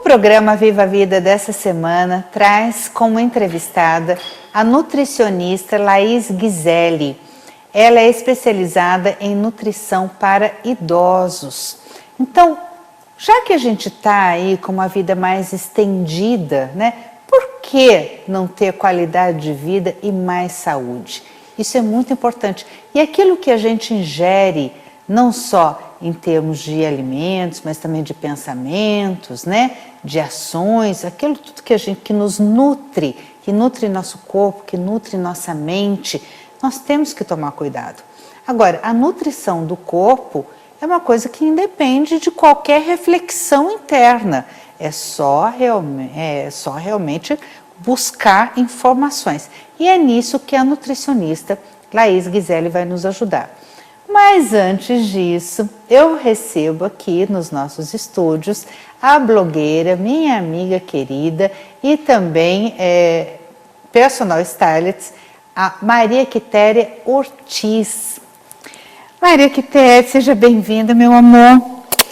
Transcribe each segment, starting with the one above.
programa Viva a Vida dessa semana traz como entrevistada a nutricionista Laís Guizelli. Ela é especializada em nutrição para idosos. Então, já que a gente está aí com uma vida mais estendida, né? Por que não ter qualidade de vida e mais saúde? Isso é muito importante. E aquilo que a gente ingere, não só em termos de alimentos, mas também de pensamentos, né? De ações, aquilo tudo que nos nutre, que nutre nosso corpo, que nutre nossa mente, nós temos que tomar cuidado. Agora, a nutrição do corpo é uma coisa que independe de qualquer reflexão interna. É só realmente buscar informações. E é nisso que a nutricionista Laís Guizelli vai nos ajudar. Mas antes disso, eu recebo aqui nos nossos estúdios a blogueira, minha amiga querida e também personal stylist, a Maria Quitéria Ortiz. Maria Quitéria, seja bem-vinda, meu amor.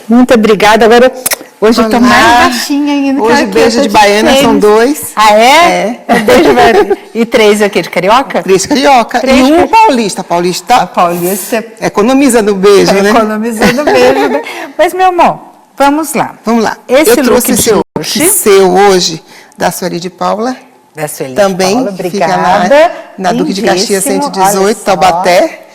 Muito obrigada. Agora, hoje eu tô mais baixinha ainda. Hoje beijo de baiana são 2. Ah, é? Beijo e 3 aqui de carioca? 3 carioca e um paulista. A paulista economiza no beijo, né? Economizando o beijo, né? Mas, meu amor, vamos lá. Vamos lá. Esse eu trouxe esse look seu hoje, da Sueli de Paula. Da Sueli também de Paula, obrigada. Fica na Duque de Caxias 118, Taubaté.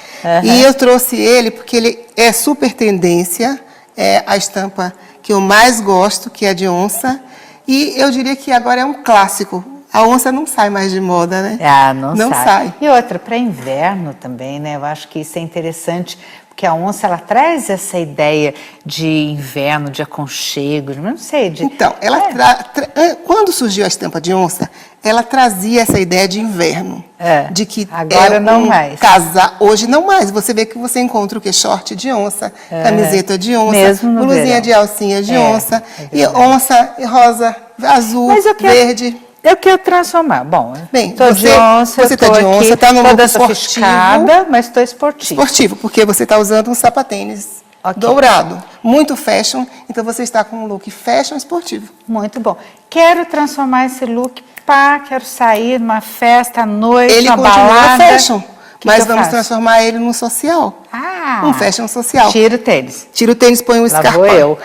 E eu trouxe ele porque ele é super tendência, é a estampa que eu mais gosto, que é de onça. E eu diria que agora é um clássico. A onça não sai mais de moda, né? Ah, não sai. E outra, para inverno também, né? Eu acho que isso é interessante, porque a onça, ela traz essa ideia de inverno, de aconchego, não sei. Então, quando surgiu a estampa de onça, ela trazia essa ideia de inverno. De que agora não mais. Hoje não mais. Você vê que você encontra o quê? Short de onça, camiseta de onça, blusinha de alcinha de onça, e onça rosa, azul, verde. Eu quero transformar. Bom, bem, tô de onça, você está de onça, está no look esportivo, mas estou esportivo. Esportivo, porque você está usando um sapatênis dourado, muito fashion, então você está com um look fashion esportivo. Muito bom. Quero transformar esse look quero sair numa festa à noite, ele uma balada. Ele continua fashion, mas vamos transformar ele num social. Um fashion social. Tira o tênis. Tira o tênis, põe um escarpão. Lá vou eu.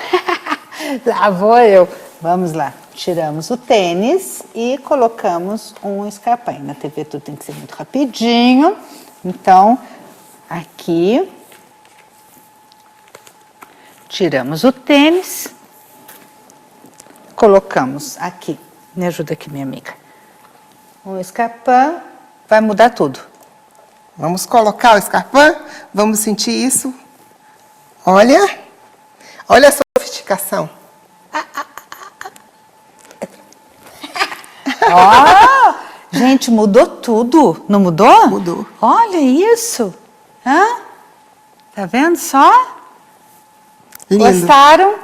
Lá vou eu. Vamos lá. Tiramos o tênis e colocamos um escarpão. Na TV tudo tem que ser muito rapidinho. Então, aqui, tiramos o tênis, colocamos aqui. Me ajuda aqui, minha amiga. Um escarpão, vai mudar tudo. Vamos colocar o escarpão, vamos sentir isso. Olha a sofisticação. Gente, mudou tudo, não mudou? Mudou. Olha isso. Tá vendo só? Lindo. Gostaram?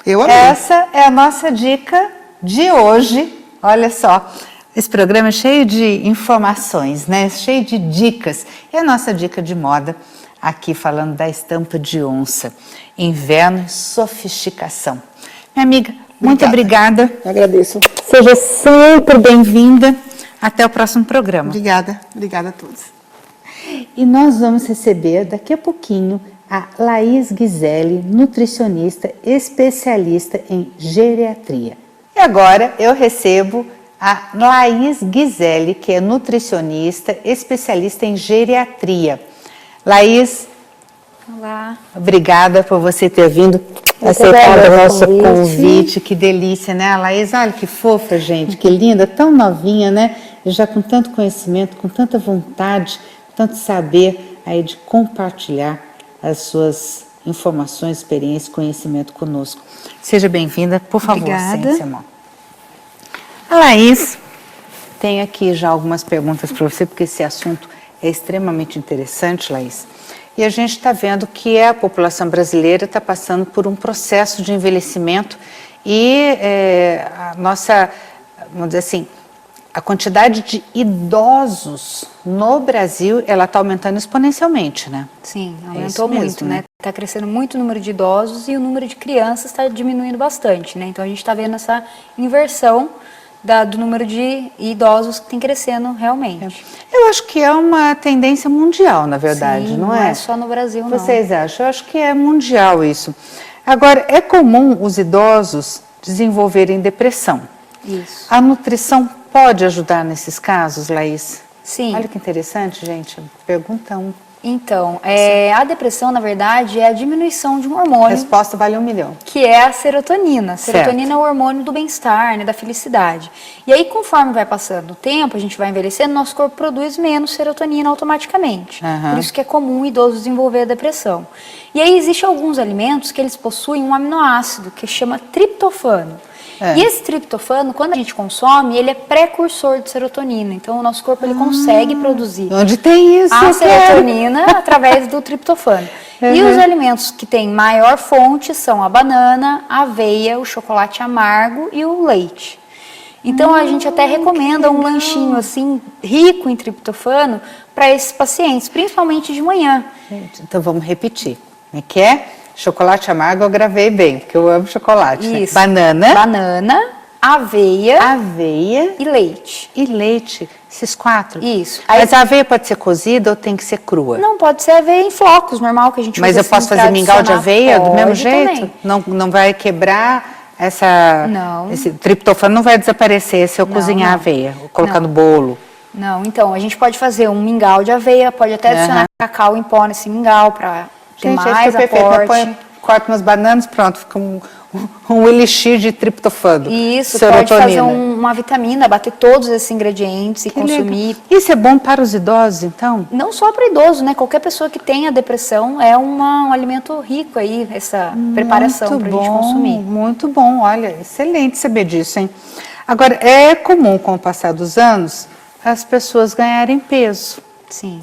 Eu amei. Essa é a nossa dica de hoje. Olha só, esse programa é cheio de informações, né? Cheio de dicas. E a nossa dica de moda, aqui falando da estampa de onça. Inverno e sofisticação. Minha amiga, muito obrigada. Agradeço. Seja sempre bem-vinda. Até o próximo programa. Obrigada a todos. E nós vamos receber daqui a pouquinho a Laís Guizelli, nutricionista especialista em geriatria. E agora eu recebo a Laís Guizelli, que é nutricionista especialista em geriatria. Laís, olá. Obrigada por você ter vindo aceitar o nosso convite. Que delícia, né? A Laís, olha que fofa, gente, que linda, tão novinha, né? Já com tanto conhecimento, com tanta vontade, tanto saber aí de compartilhar as suas informações, experiências, conhecimento conosco. Seja bem-vinda, por favor, sente-se, amor. A Laís tem aqui já algumas perguntas para você, porque esse assunto é extremamente interessante, Laís. E a gente está vendo que a população brasileira está passando por um processo de envelhecimento e a nossa, vamos dizer assim, a quantidade de idosos no Brasil, ela está aumentando exponencialmente, né? Sim, aumentou muito, né? Está crescendo muito o número de idosos e o número de crianças está diminuindo bastante, né? Então a gente está vendo essa inversão do número de idosos que tem crescendo realmente. Eu acho que é uma tendência mundial, na verdade, Sim, não é? Não é só no Brasil, não. Vocês acham? Eu acho que é mundial isso. Agora, é comum os idosos desenvolverem depressão. Isso. A nutrição pode ajudar nesses casos, Laís? Sim. Olha que interessante, gente. Pergunta 1. Então, a depressão, na verdade, é a diminuição de um hormônio. Resposta vale 1 milhão. Que é a serotonina. A serotonina Certo. é o hormônio do bem-estar, né, da felicidade. E aí, conforme vai passando o tempo, a gente vai envelhecendo, nosso corpo produz menos serotonina automaticamente. Aham. Por isso que é comum o idoso desenvolver a depressão. E aí, existem alguns alimentos que eles possuem um aminoácido que chama triptofano. E esse triptofano, quando a gente consome, ele é precursor de serotonina. Então, o nosso corpo ele consegue produzir Onde tem isso? a Eu quero. serotonina através do triptofano. E os alimentos que têm maior fonte são a banana, a aveia, o chocolate amargo e o leite. Então, a gente até recomenda um lanchinho assim, rico em triptofano, para esses pacientes, principalmente de manhã. Gente, então vamos repetir. Como é que é? Chocolate amargo eu gravei bem, porque eu amo chocolate. Né? Isso. Banana, Banana, aveia aveia e leite. e leite. Esses 4? Isso. Aí- Mas a aveia pode ser cozida ou tem que ser crua? Não, pode ser aveia em flocos, normal que a gente Mas usa eu posso assim, fazer mingau de tradicional. aveia do mesmo Pode jeito? também. Não vai quebrar Não. esse triptofano não vai desaparecer se eu cozinhar a aveia, ou colocar no bolo. Não, então, a gente pode fazer um mingau de aveia, pode até adicionar cacau em pó nesse mingau para ter Gente, mais acho que é perfeito. Eu aporte. corto umas bananas, pronto, fica um elixir de triptofano. E isso, serotonina. pode fazer uma vitamina, bater todos esses ingredientes e Que consumir. legal. Isso é bom para os idosos, então? Não só para idoso, né? Qualquer pessoa que tenha depressão é um alimento rico aí, essa preparação para a gente consumir. Muito bom, olha, excelente saber disso, hein? Agora, é comum com o passar dos anos as pessoas ganharem peso. Sim.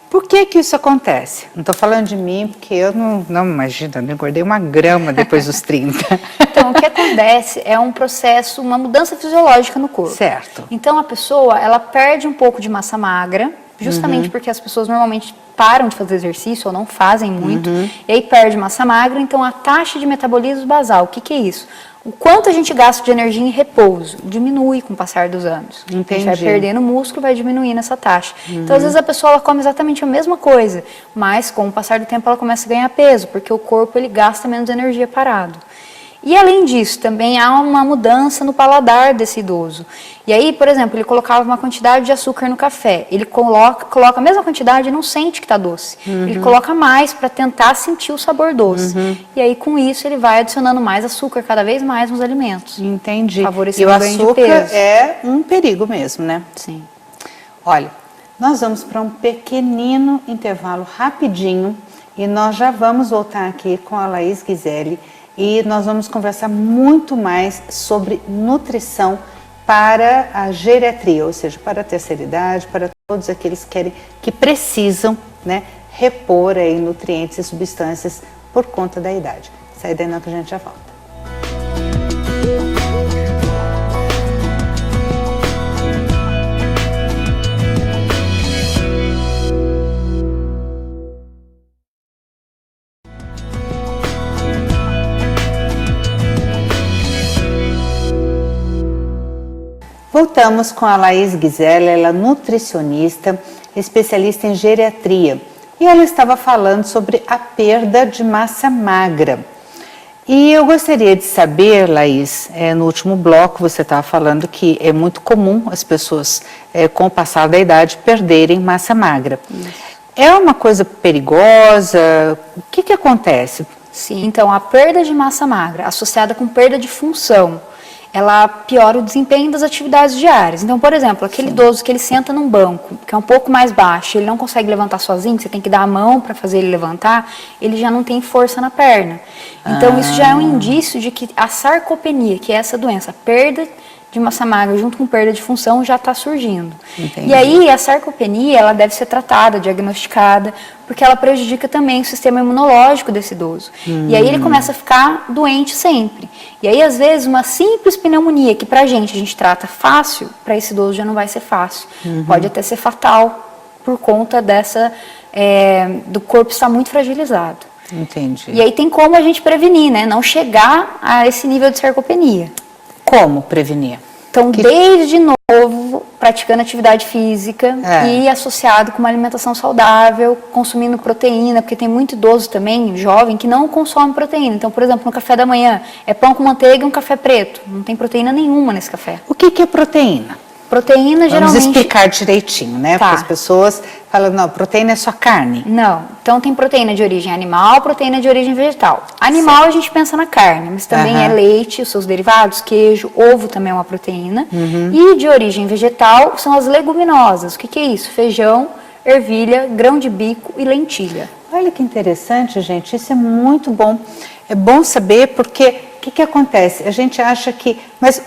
Por que que isso acontece? Não estou falando de mim, porque eu não imagino, eu engordei 1 grama depois dos 30. Então, o que acontece é um processo, uma mudança fisiológica no corpo. Certo. Então, a pessoa, ela perde um pouco de massa magra, justamente porque as pessoas normalmente param de fazer exercício ou não fazem muito, e aí perde massa magra, então a taxa de metabolismo basal, o que que é isso? O quanto a gente gasta de energia em repouso diminui com o passar dos anos. A gente vai perdendo músculo, vai diminuindo essa taxa. Então, às vezes, a pessoa ela come exatamente a mesma coisa, mas com o passar do tempo ela começa a ganhar peso, porque o corpo ele gasta menos energia parado. E além disso, também há uma mudança no paladar desse idoso. E aí, por exemplo, ele colocava uma quantidade de açúcar no café. Ele coloca a mesma quantidade e não sente que está doce. Ele coloca mais para tentar sentir o sabor doce. E aí, com isso, ele vai adicionando mais açúcar cada vez mais nos alimentos. Entendi. Favorecendo E o o ganho de açúcar peso. é um perigo mesmo, né? Sim. Olha, nós vamos para um pequenino intervalo rapidinho e nós já vamos voltar aqui com a Laís Ghiselli e nós vamos conversar muito mais sobre nutrição para a geriatria, ou seja, para a terceira idade, para todos aqueles que precisam, né, repor aí nutrientes e substâncias por conta da idade. Sai daí não que a gente já volta. Voltamos com a Laís Ghiselli, ela é nutricionista, especialista em geriatria. E ela estava falando sobre a perda de massa magra. E eu gostaria de saber, Laís, no último bloco você estava falando que é muito comum as pessoas, com o passar da idade, perderem massa magra. Isso. É uma coisa perigosa? O que acontece? Sim, então a perda de massa magra associada com perda de função, ela piora o desempenho das atividades diárias. Então, por exemplo, aquele idoso que ele senta num banco, que é um pouco mais baixo, ele não consegue levantar sozinho, você tem que dar a mão para fazer ele levantar, ele já não tem força na perna. Então, isso já é um indício de que a sarcopenia, que é essa doença, perda de massa magra junto com perda de função, já está surgindo. Entendi. E aí, a sarcopenia, ela deve ser tratada, diagnosticada, porque ela prejudica também o sistema imunológico desse idoso. E aí ele começa a ficar doente sempre. E aí, às vezes, uma simples pneumonia, que pra gente a gente trata fácil, para esse idoso já não vai ser fácil. Pode até ser fatal, por conta do corpo estar muito fragilizado. Entendi. E aí tem como a gente prevenir, né? Não chegar a esse nível de sarcopenia. Como prevenir? Então, desde novo, praticando atividade física e associado com uma alimentação saudável, consumindo proteína, porque tem muito idoso também, jovem, que não consome proteína. Então, por exemplo, no café da manhã, é pão com manteiga e um café preto. Não tem proteína nenhuma nesse café. O que é proteína? Proteína, geralmente... Vamos explicar direitinho, né? Porque as pessoas falam, não, proteína é só carne. Não. Então, tem proteína de origem animal, proteína de origem vegetal. Animal, a gente pensa na carne, mas também é leite, os seus derivados, queijo, ovo também é uma proteína. E de origem vegetal são as leguminosas. O que é isso? Feijão, ervilha, grão de bico e lentilha. Olha que interessante, gente. Isso é muito bom. É bom saber porque o que acontece? A gente acha que... Mas,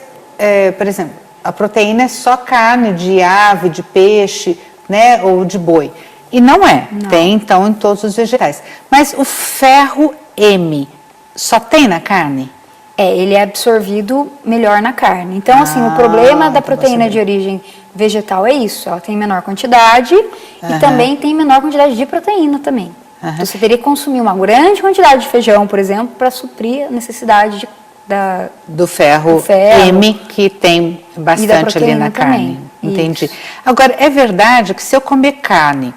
por exemplo, a proteína é só carne de ave, de peixe, né, ou de boi. E não é. Não. Tem, então, em todos os vegetais. Mas o ferro M só tem na carne? Ele é absorvido melhor na carne. Então, assim, o problema da proteína de origem vegetal é isso. Ela tem menor quantidade e também tem menor quantidade de proteína também. Então, você teria que consumir uma grande quantidade de feijão, por exemplo, para suprir a necessidade do ferro M, que tem bastante ali na carne. Entendi. Isso. Agora, é verdade que se eu comer carne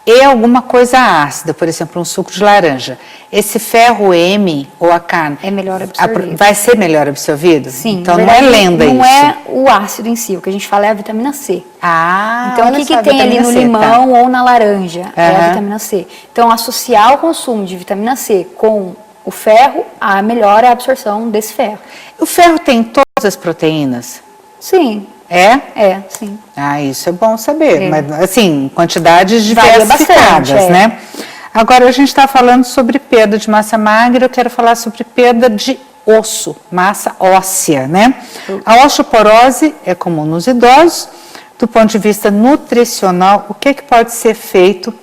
e alguma coisa ácida, por exemplo, um suco de laranja, esse ferro M ou a carne é melhor absorvido. Vai ser melhor absorvido? Sim. Então não é lenda isso. Não é o ácido em si, o que a gente fala é a vitamina C. Então o que tem ali no limão ou na laranja é a vitamina C. Então associar o consumo de vitamina C com o ferro, melhora a absorção desse ferro. O ferro tem todas as proteínas? Sim. É? Sim. Isso é bom saber. Mas, assim, quantidades diversificadas, né? Agora, a gente está falando sobre perda de massa magra, eu quero falar sobre perda de osso, massa óssea, né? A osteoporose é comum nos idosos. Do ponto de vista nutricional, o que pode ser feito?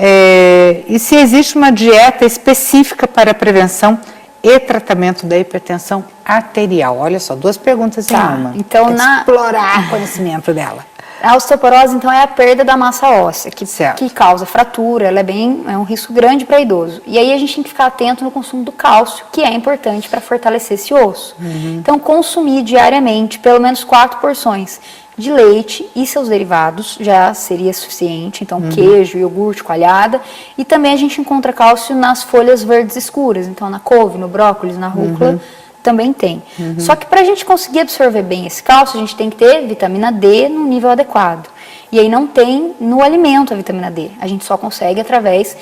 E se existe uma dieta específica para a prevenção e tratamento da hipertensão arterial? Olha só, 2 perguntas em uma. Então, explorar o conhecimento dela. A osteoporose, então, é a perda da massa óssea, que causa fratura, ela é um risco grande para idoso. E aí a gente tem que ficar atento no consumo do cálcio, que é importante para fortalecer esse osso. Então, consumir diariamente pelo menos 4 porções de leite e seus derivados já seria suficiente, então queijo, iogurte, coalhada, e também a gente encontra cálcio nas folhas verdes escuras, então na couve, no brócolis, na rúcula, também tem. Só que para a gente conseguir absorver bem esse cálcio, a gente tem que ter vitamina D no nível adequado, e aí não tem no alimento a vitamina D, a gente só consegue através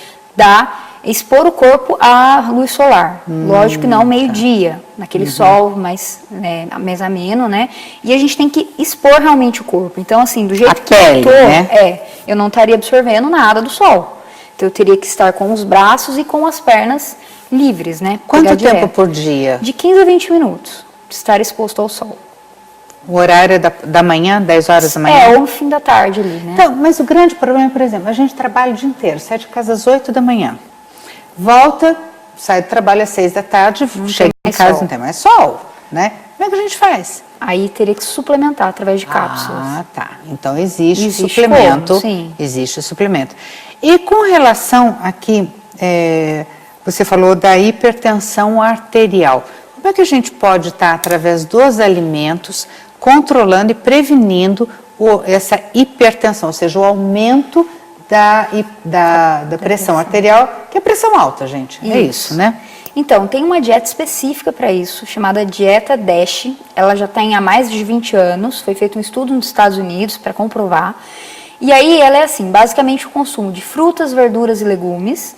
expor o corpo à luz solar. Lógico que não meio-dia, naquele sol mais ameno, né? E a gente tem que expor realmente o corpo. Então, assim, do jeito que eu tô, eu não estaria absorvendo nada do sol. Então, eu teria que estar com os braços e com as pernas livres, né? Quanto tempo por dia? De 15 a 20 minutos, estar exposto ao sol. O horário é da manhã, 10 horas da manhã? Ou no fim da tarde ali, né? Então, mas o grande problema, por exemplo, a gente trabalha o dia inteiro, sai de casa às 8 da manhã. Volta, sai do trabalho às 6 da tarde, chega em casa, não tem mais sol, né? Como é que a gente faz? Aí teria que suplementar através de cápsulas. Tá. Então existe suplemento. Como? Sim. Existe o suplemento. E com relação aqui, você falou da hipertensão arterial. Como é que a gente pode estar, através dos alimentos, controlando e prevenindo essa hipertensão, ou seja, o aumento da pressão arterial, que é pressão alta, gente. É isso, né? Então, tem uma dieta específica para isso, chamada dieta DASH. Ela já tem há mais de 20 anos, foi feito um estudo nos Estados Unidos para comprovar. E aí ela é assim, basicamente o consumo de frutas, verduras e legumes,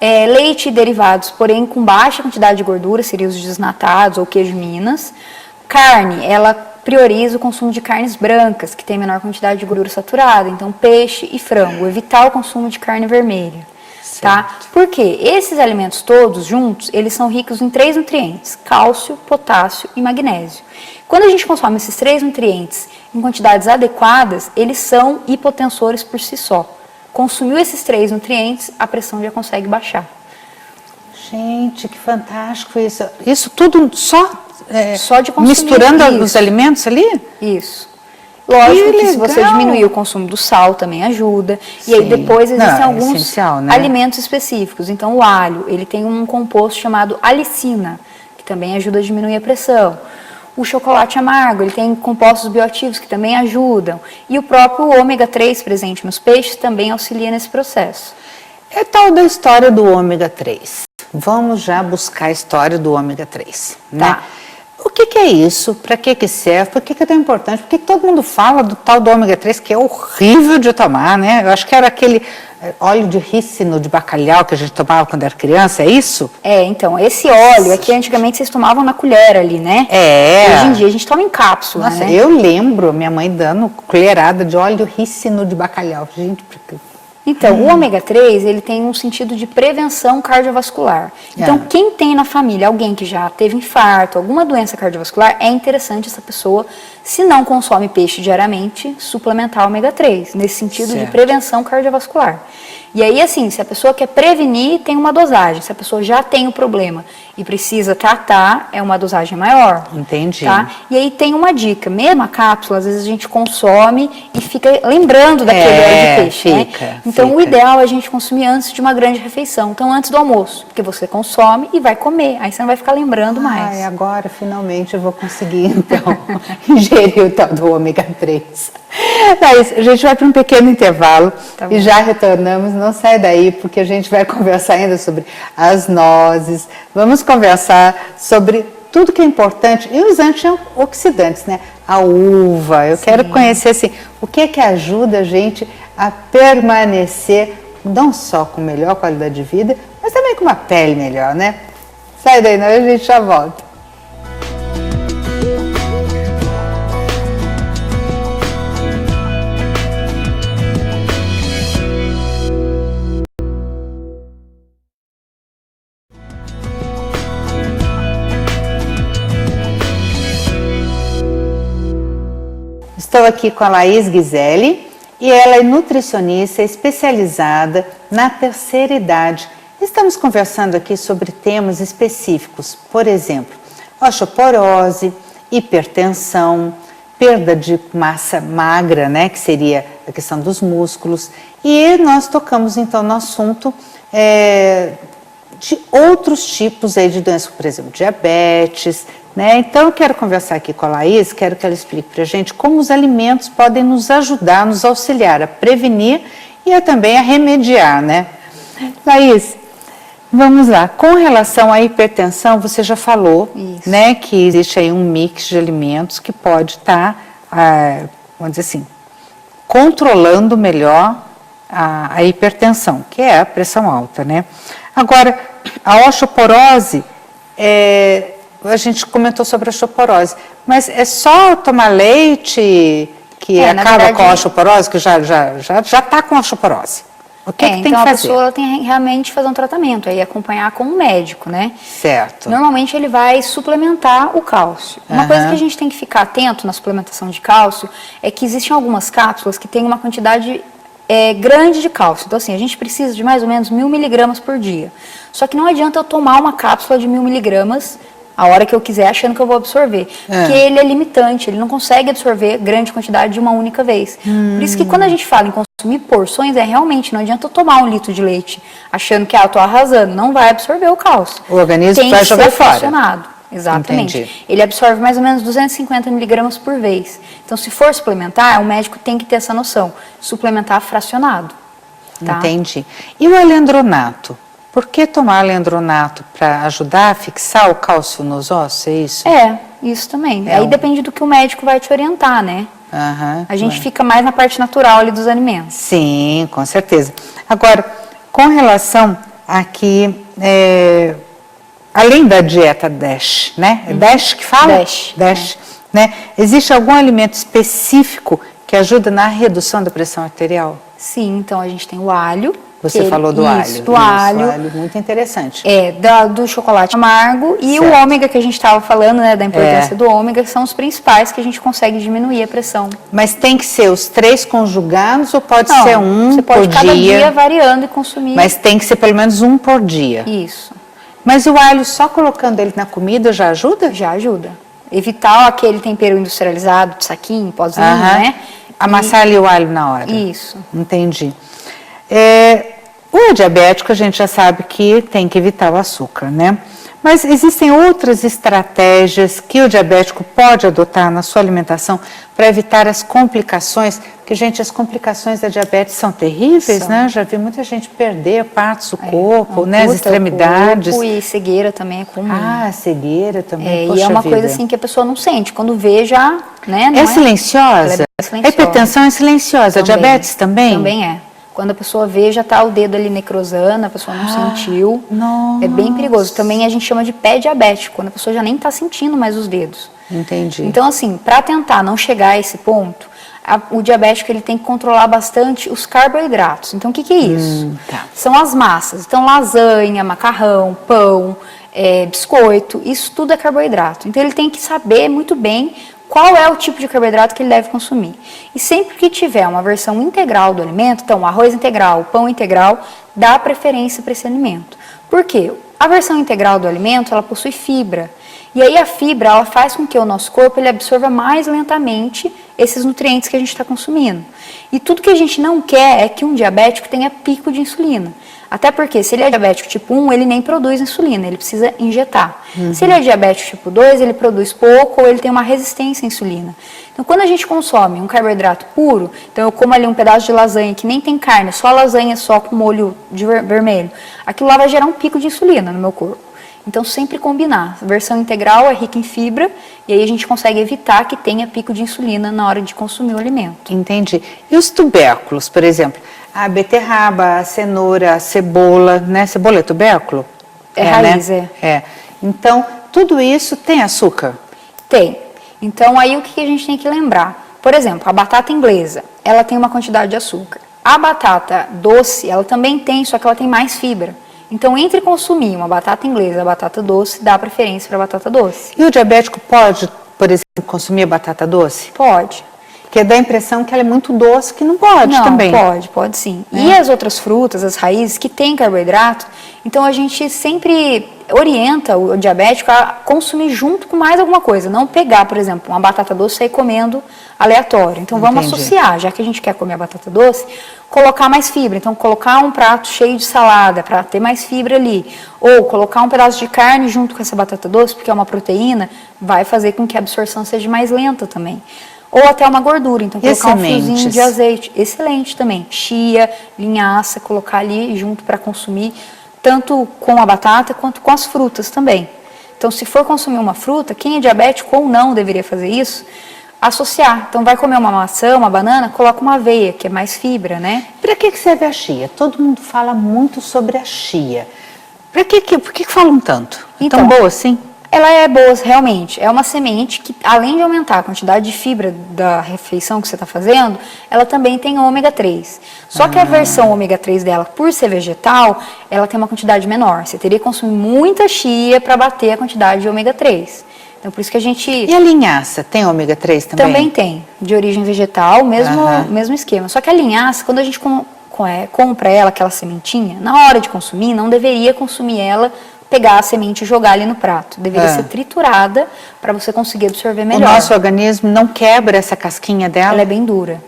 leite e derivados, porém com baixa quantidade de gordura, seriam os desnatados ou queijo Minas. Carne, ela prioriza o consumo de carnes brancas, que tem menor quantidade de gordura saturada, então peixe e frango, evitar o consumo de carne vermelha, tá? Porque esses alimentos todos juntos, eles são ricos em 3 nutrientes, cálcio, potássio e magnésio. Quando a gente consome esses 3 nutrientes em quantidades adequadas, eles são hipotensores por si só. Consumiu esses 3 nutrientes, a pressão já consegue baixar. Gente, que fantástico isso. Isso tudo só de consumir misturando os alimentos ali? Isso. Lógico que se você diminuir o consumo do sal também ajuda. Sim. E aí depois existem alguns alimentos específicos. Então o alho, ele tem um composto chamado alicina, que também ajuda a diminuir a pressão. O chocolate amargo, ele tem compostos bioativos que também ajudam. E o próprio ômega 3 presente nos peixes também auxilia nesse processo. É tal da história do ômega 3. Vamos já buscar a história do ômega 3, né? Tá. O que é isso? Para que serve? Por que é tão importante? Por que todo mundo fala do tal do ômega 3, que é horrível de tomar, né? Eu acho que era aquele óleo de rícino de bacalhau que a gente tomava quando era criança, é isso? É, então, esse óleo aqui antigamente vocês tomavam na colher ali, né? É. Hoje em dia a gente toma em cápsula, Nossa, né? eu lembro minha mãe dando colherada de óleo rícino de bacalhau. Gente, então, o ômega 3, ele tem um sentido de prevenção cardiovascular. Então, quem tem na família alguém que já teve infarto, alguma doença cardiovascular, é interessante essa pessoa, se não consome peixe diariamente, suplementar ômega 3, nesse sentido de prevenção cardiovascular. E aí, assim, se a pessoa quer prevenir, tem uma dosagem. Se a pessoa já tem o problema e precisa tratar, é uma dosagem maior. Entendi. Tá? E aí tem uma dica, mesmo a cápsula, às vezes a gente consome e fica lembrando daquele óleo de peixe, né? Então o ideal é a gente consumir antes de uma grande refeição, então antes do almoço, porque você consome e vai comer, aí você não vai ficar lembrando mais. Ai, agora finalmente eu vou conseguir então ingerir o tal do ômega 3. Mas a gente vai para um pequeno intervalo e já retornamos, não sai daí porque a gente vai conversar ainda sobre as nozes, vamos conversar sobre tudo que é importante e os antioxidantes, né? A uva, eu quero conhecer assim, o que é que ajuda a gente a permanecer não só com melhor qualidade de vida, mas também com uma pele melhor, né? Sai daí, não, a gente já volta. Estou aqui com a Laís Ghiselli e ela é nutricionista especializada na terceira idade. Estamos conversando aqui sobre temas específicos, por exemplo, osteoporose, hipertensão, perda de massa magra, né, que seria a questão dos músculos. E nós tocamos então no assunto de outros tipos aí de doenças, por exemplo, diabetes, né? Então eu quero conversar aqui com a Laís, quero que ela explique para a gente como os alimentos podem nos ajudar, nos auxiliar a prevenir e também a remediar, né? Laís, vamos lá, com relação à hipertensão, você já falou, né, que existe aí um mix de alimentos que pode estar, vamos dizer assim, controlando melhor a hipertensão, que é a pressão alta, né? Agora, a osteoporose, a gente comentou sobre a osteoporose, mas é só tomar leite que acaba verdade, com a osteoporose, que já está com a osteoporose? O que tem que fazer? Então a pessoa tem realmente fazer um tratamento, aí acompanhar com um médico, né? Certo. Normalmente ele vai suplementar o cálcio. Uma coisa que a gente tem que ficar atento na suplementação de cálcio é que existem algumas cápsulas que têm uma quantidade grande de cálcio. Então assim, a gente precisa de mais ou menos 1000 miligramas por dia. Só que não adianta eu tomar uma cápsula de 1000 miligramas a hora que eu quiser, achando que eu vou absorver. Porque ele é limitante, ele não consegue absorver grande quantidade de uma única vez. Por isso que quando a gente fala em consumir porções, realmente, não adianta eu tomar 1 litro de leite achando que eu estou arrasando, não vai absorver o cálcio. O organismo vai jogar fora. Exatamente. Entendi. Ele absorve mais ou menos 250 miligramas por vez. Então, se for suplementar, o médico tem que ter essa noção. Suplementar fracionado. Tá? Entendi. E o alendronato? Por que tomar alendronato? Para ajudar a fixar o cálcio nos ossos, é isso? Isso também. Aí depende do que o médico vai te orientar, né? A gente fica mais na parte natural ali dos alimentos. Sim, com certeza. Agora, com relação aqui, além da dieta DASH, né? É DASH que fala? DASH. Né? Existe algum alimento específico que ajuda na redução da pressão arterial? Sim, então a gente tem o alho. Você falou do alho. Do alho. Muito interessante. Do chocolate amargo e o ômega que a gente estava falando, né, da importância do ômega, que são os principais que a gente consegue diminuir a pressão. Mas tem que ser os 3 conjugados ou pode ser um você pode por cada dia? dia variando e consumir. Mas tem que ser pelo menos um por dia. Isso. Mas o alho, só colocando ele na comida já ajuda? Já ajuda. Evitar aquele tempero industrializado de saquinho, pozinho, né? Amassar ali o alho na hora. Isso. Entendi. O diabético, a gente já sabe que tem que evitar o açúcar, né? Mas existem outras estratégias que o diabético pode adotar na sua alimentação para evitar as complicações? Porque, gente, as complicações da diabetes são terríveis, né? Já vi muita gente perder partes do corpo, né? As extremidades. E cegueira também é comum. Ah, cegueira também, e é uma coisa assim que a pessoa não sente. Quando vê já, né? É silenciosa? É silenciosa. A hipertensão é silenciosa, também, a diabetes também? Também é. Quando a pessoa vê, já está o dedo ali necrosando, a pessoa não sentiu. Nossa. É bem perigoso. Também a gente chama de pé diabético, quando a pessoa já nem está sentindo mais os dedos. Entendi. Então, assim, para tentar não chegar a esse ponto, o diabético ele tem que controlar bastante os carboidratos. Então, o que é isso? São as massas. Então, lasanha, macarrão, pão, biscoito, isso tudo é carboidrato. Então, ele tem que saber muito bem qual é o tipo de carboidrato que ele deve consumir. E sempre que tiver uma versão integral do alimento, então arroz integral, pão integral, dá preferência para esse alimento. Por quê? A versão integral do alimento, ela possui fibra. E aí a fibra, ela faz com que o nosso corpo ele absorva mais lentamente esses nutrientes que a gente está consumindo. E tudo que a gente não quer é que um diabético tenha pico de insulina. Até porque se ele é diabético tipo 1, ele nem produz insulina, ele precisa injetar. Se ele é diabético tipo 2, ele produz pouco ou ele tem uma resistência à insulina. Então, quando a gente consome um carboidrato puro, então eu como ali um pedaço de lasanha que nem tem carne, só lasanha só com molho vermelho, aquilo lá vai gerar um pico de insulina no meu corpo. Então, sempre combinar. A versão integral é rica em fibra e aí a gente consegue evitar que tenha pico de insulina na hora de consumir o alimento. Entendi. E os tubérculos, por exemplo? A beterraba, a cenoura, a cebola, né? Cebola é tubérculo? É raiz, né? Então, tudo isso tem açúcar? Tem. Então, aí o que a gente tem que lembrar? Por exemplo, a batata inglesa, ela tem uma quantidade de açúcar. A batata doce, ela também tem, só que ela tem mais fibra. Então, entre consumir uma batata inglesa e a batata doce, dá preferência para a batata doce. E o diabético pode, por exemplo, consumir a batata doce? Pode. Porque dá a impressão que ela é muito doce, que não pode também. Pode sim. E as outras frutas, as raízes que têm carboidrato, então a gente sempre orienta o diabético a consumir junto com mais alguma coisa. Não pegar, por exemplo, uma batata doce e sair comendo aleatório. Então vamos associar, já que a gente quer comer a batata doce, colocar mais fibra. Então colocar um prato cheio de salada para ter mais fibra ali. Ou colocar um pedaço de carne junto com essa batata doce, porque é uma proteína, vai fazer com que a absorção seja mais lenta também. Ou até uma gordura, então colocar um fiozinho de azeite, excelente também. Chia, linhaça, colocar ali junto para consumir, tanto com a batata quanto com as frutas também. Então, se for consumir uma fruta, quem é diabético ou não deveria fazer isso, associar. Então, vai comer uma maçã, uma banana, coloca uma aveia, que é mais fibra, né? Para que serve a chia? Todo mundo fala muito sobre a chia. Por que falam tanto? Então, tão boa assim? Ela é boa, realmente. É uma semente que, além de aumentar a quantidade de fibra da refeição que você está fazendo, ela também tem ômega 3. Só que a versão ômega 3 dela, por ser vegetal, ela tem uma quantidade menor. Você teria que consumir muita chia para bater a quantidade de ômega 3. Então, por isso que a gente... E a linhaça tem ômega 3 também? Também tem, de origem vegetal, mesmo esquema. Só que a linhaça, quando a gente compra ela, aquela sementinha, na hora de consumir, não deveria consumir ela, pegar a semente e jogar ali no prato. Deveria ser triturada para você conseguir absorver melhor. O nosso organismo não quebra essa casquinha dela? Ela é bem dura.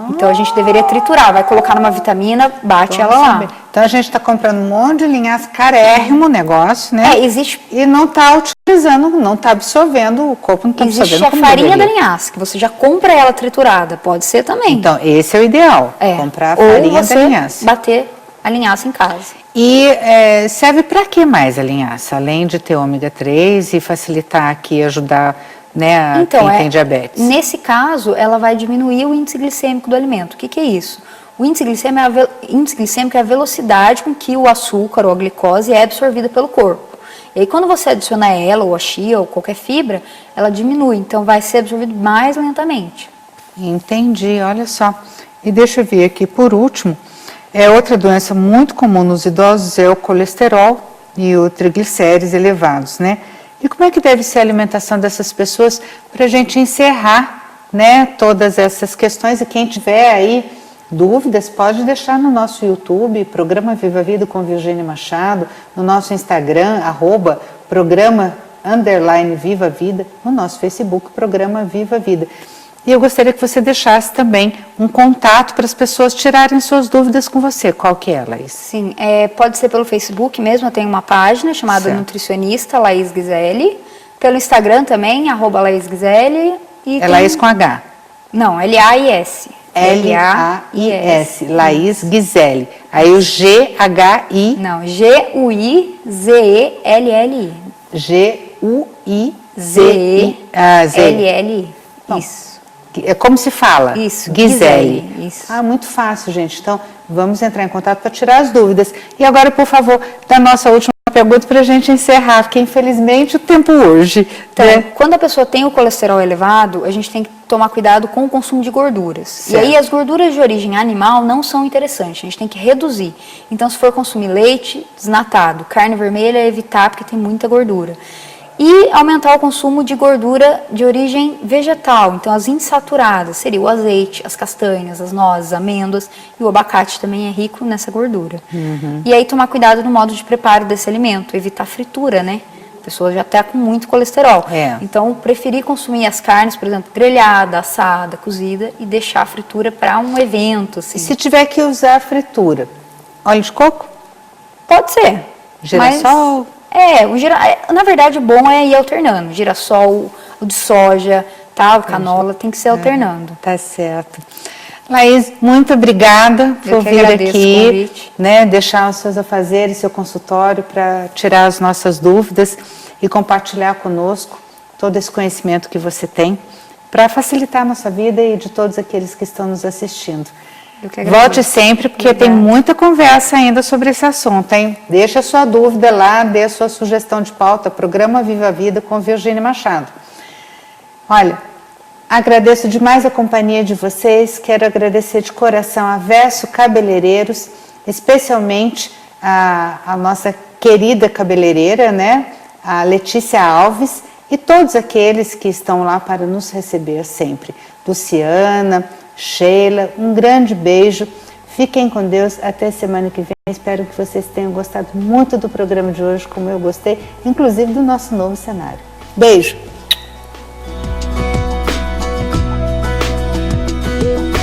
Então a gente deveria triturar, vai colocar numa vitamina, bate ela lá. Então a gente está comprando um monte de linhaça, carérrimo o negócio, né? Existe... E não está utilizando, não está absorvendo, o corpo não está absorvendo. Existe a farinha da linhaça, que você já compra ela triturada, pode ser também. Então, esse é o ideal, comprar a farinha da linhaça. Bater a linhaça em casa. E serve para que mais a linhaça? Além de ter ômega 3 e facilitar aqui, ajudar, né, quem tem diabetes? Nesse caso, ela vai diminuir o índice glicêmico do alimento. O que é isso? O índice glicêmico é a velocidade com que o açúcar ou a glicose é absorvida pelo corpo. E aí, quando você adiciona ela, ou a chia, ou qualquer fibra, ela diminui. Então, vai ser absorvido mais lentamente. Entendi, olha só. E deixa eu ver aqui, por último, outra doença muito comum nos idosos é o colesterol e o triglicérides elevados, né? E como é que deve ser a alimentação dessas pessoas para a gente encerrar, né, todas essas questões? E quem tiver aí dúvidas, pode deixar no nosso YouTube, Programa Viva a Vida com Virgínia Machado, no nosso Instagram, @Programa _Viva Vida, no nosso Facebook, programa Viva Vida. E eu gostaria que você deixasse também um contato para as pessoas tirarem suas dúvidas com você. Qual que é, Laís? Sim, pode ser pelo Facebook mesmo, eu tenho uma página chamada Nutricionista Laís Ghiselli. Pelo Instagram também, @Laís Ghiselli. É Laís com H? Não, L-A-I-S. L-A-I-S, Laís Ghiselli. Aí o G-H-I... Não, G-U-I-Z-E-L-L-I. G-U-I-Z-E-L-L-I. Isso. É como se fala? Isso, Ghiselli. Isso. Muito fácil, gente. Então, vamos entrar em contato para tirar as dúvidas. E agora, por favor, da nossa última pergunta para a gente encerrar, porque infelizmente o tempo hoje... Então, quando a pessoa tem o colesterol elevado, a gente tem que tomar cuidado com o consumo de gorduras. Certo. E aí as gorduras de origem animal não são interessantes, a gente tem que reduzir. Então, se for consumir leite desnatado, carne vermelha, evitar porque tem muita gordura. E aumentar o consumo de gordura de origem vegetal, então as insaturadas, seria o azeite, as castanhas, as nozes, amêndoas, e o abacate também é rico nessa gordura. E aí tomar cuidado no modo de preparo desse alimento, evitar fritura, né? A pessoa já está com muito colesterol. Então, preferir consumir as carnes, por exemplo, grelhada, assada, cozida, e deixar a fritura para um evento. Assim. E se tiver que usar fritura, óleo de coco? Pode ser. Girassol? Na verdade o bom é ir alternando, girassol, o de soja, tá? O canola, tem que ser alternando. Tá certo. Laís, muito obrigada por vir aqui, né, deixar os seus afazeres, seu consultório para tirar as nossas dúvidas e compartilhar conosco todo esse conhecimento que você tem para facilitar a nossa vida e de todos aqueles que estão nos assistindo. Volte sempre, porque tem muita conversa ainda sobre esse assunto, hein? Deixa a sua dúvida lá, dê a sua sugestão de pauta, programa Viva Vida com Virgínia Machado. Olha, agradeço demais a companhia de vocês, quero agradecer de coração a Verso Cabeleireiros, especialmente a nossa querida cabeleireira, né? A Letícia Alves e todos aqueles que estão lá para nos receber sempre. Luciana, Sheila, um grande beijo, fiquem com Deus, até semana que vem, espero que vocês tenham gostado muito do programa de hoje, como eu gostei, inclusive do nosso novo cenário. Beijo!